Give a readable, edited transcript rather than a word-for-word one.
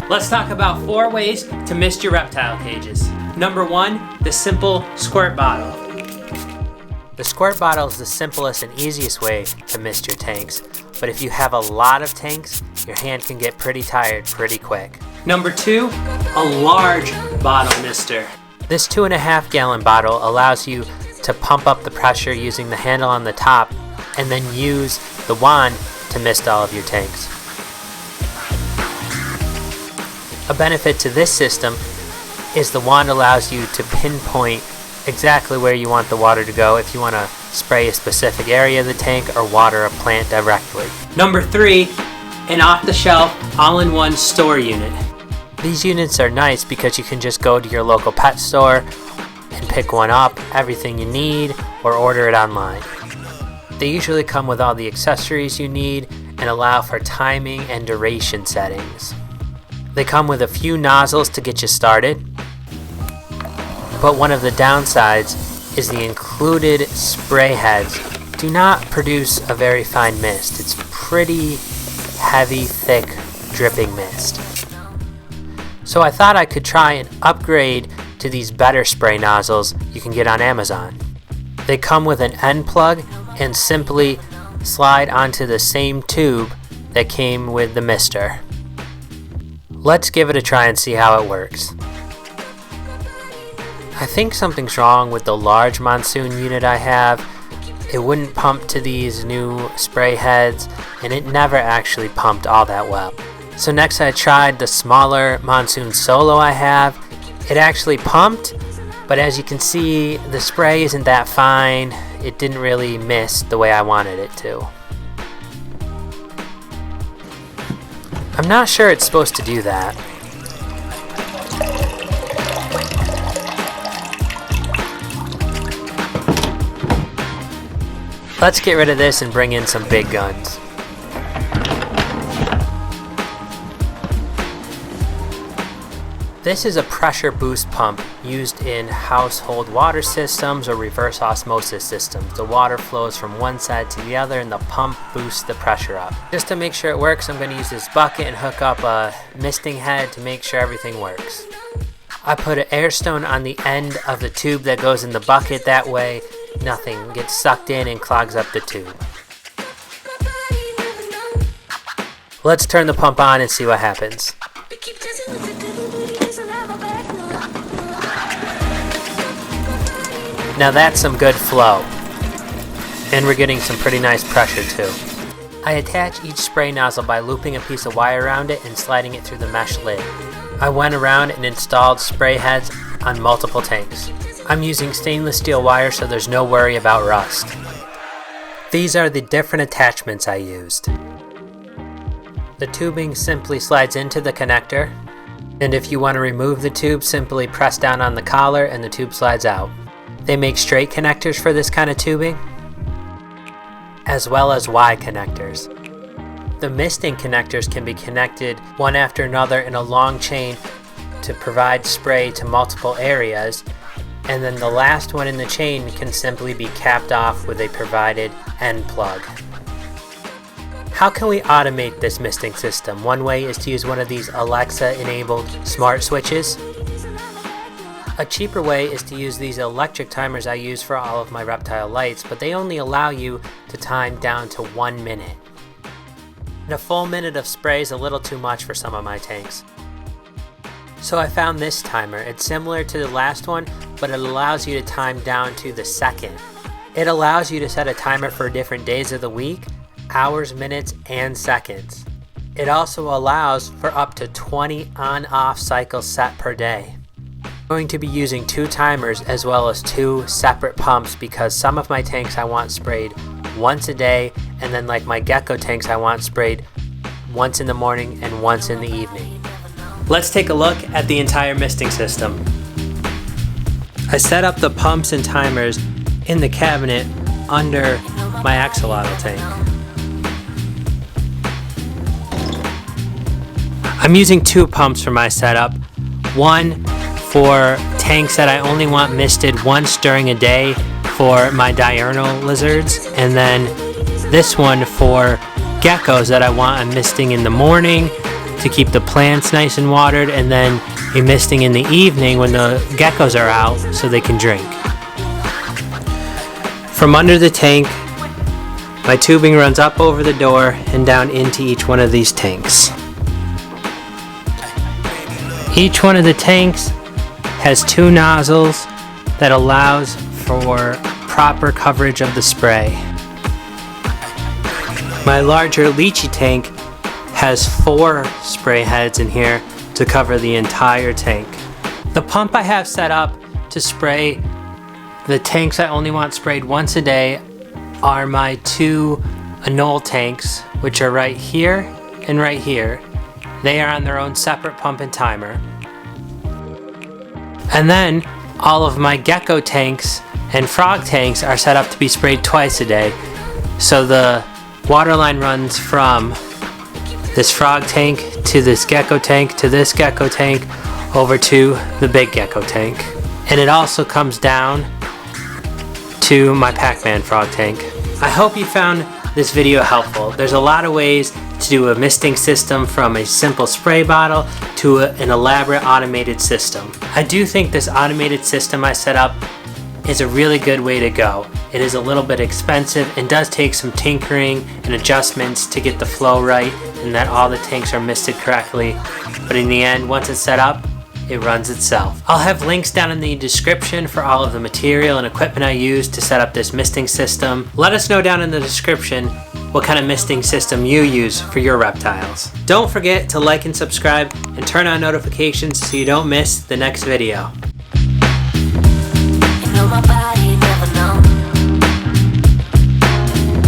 Let's talk about 4 ways to mist your reptile cages. Number 1, the simple squirt bottle. The squirt bottle is the simplest and easiest way to mist your tanks, but if you have a lot of tanks, your hand can get pretty tired pretty quick. Number 2, a large bottle mister. This 2.5 gallon bottle allows you to pump up the pressure using the handle on the top and then use the wand to mist all of your tanks. A benefit to this system is the wand allows you to pinpoint exactly where you want the water to go if you want to spray a specific area of the tank or water a plant directly. Number 3, an off-the-shelf all-in-one store unit. These units are nice because you can just go to your local pet store and pick one up, everything you need, or order it online. They usually come with all the accessories you need and allow for timing and duration settings. They come with a few nozzles to get you started, but one of the downsides is the included spray heads do not produce a very fine mist. It's pretty heavy, thick, dripping mist. So I thought I could try and upgrade to these better spray nozzles you can get on Amazon. They come with an end plug and simply slide onto the same tube that came with the mister. Let's give it a try and see how it works. I think something's wrong with the large Monsoon unit I have. It wouldn't pump to these new spray heads, and it never actually pumped all that well. So next I tried the smaller Monsoon Solo I have. It actually pumped, but as you can see, the spray isn't that fine. It didn't really mist the way I wanted it to. I'm not sure it's supposed to do that. Let's get rid of this and bring in some big guns. This is a pressure boost pump used in household water systems or reverse osmosis systems. The water flows from one side to the other and the pump boosts the pressure up. Just to make sure it works, I'm going to use this bucket and hook up a misting head to make sure everything works. I put an air stone on the end of the tube that goes in the bucket. That way nothing gets sucked in and clogs up the tube. Let's turn the pump on and see what happens. Now that's some good flow, and we're getting some pretty nice pressure too. I attach each spray nozzle by looping a piece of wire around it and sliding it through the mesh lid. I went around and installed spray heads on multiple tanks. I'm using stainless steel wire so there's no worry about rust. These are the different attachments I used. The tubing simply slides into the connector, and if you want to remove the tube, simply press down on the collar and the tube slides out. They make straight connectors for this kind of tubing, as well as Y connectors. The misting connectors can be connected one after another in a long chain to provide spray to multiple areas, and then the last one in the chain can simply be capped off with a provided end plug. How can we automate this misting system? One way is to use one of these Alexa-enabled smart switches. A cheaper way is to use these electric timers I use for all of my reptile lights, but they only allow you to time down to 1 minute. And a full minute of spray is a little too much for some of my tanks. So I found this timer. It's similar to the last one, but it allows you to time down to the second. It allows you to set a timer for different days of the week, hours, minutes, and seconds. It also allows for up to 20 on-off cycles set per day. I'm going to be using 2 timers as well as 2 separate pumps because some of my tanks I want sprayed once a day, and then like my gecko tanks I want sprayed once in the morning and once in the evening. Let's take a look at the entire misting system. I set up the pumps and timers in the cabinet under my axolotl tank. I'm using 2 pumps for my setup. One for tanks that I only want misted once during a day for my diurnal lizards, and then this one for geckos that I want misting in the morning to keep the plants nice and watered, and then a misting in the evening when the geckos are out so they can drink. From under the tank, my tubing runs up over the door and down into each one of these tanks. Each one of the tanks has 2 nozzles that allows for proper coverage of the spray. My larger lychee tank has 4 spray heads in here to cover the entire tank. The pump I have set up to spray the tanks I only want sprayed once a day are my 2 anole tanks, which are right here and right here. They are on their own separate pump and timer. And then all of my gecko tanks and frog tanks are set up to be sprayed twice a day. So the water line runs from this frog tank to this gecko tank to this gecko tank over to the big gecko tank. And it also comes down to my Pac-Man frog tank. I hope you found this video helpful. There's a lot of ways to do a misting system, from a simple spray bottle to an elaborate automated system. I do think this automated system I set up is a really good way to go. It is a little bit expensive and does take some tinkering and adjustments to get the flow right and that all the tanks are misted correctly. But in the end, once it's set up, it runs itself. I'll have links down in the description for all of the material and equipment I used to set up this misting system. Let us know down in the description what kind of misting system you use for your reptiles. Don't forget to like and subscribe and turn on notifications so you don't miss the next video.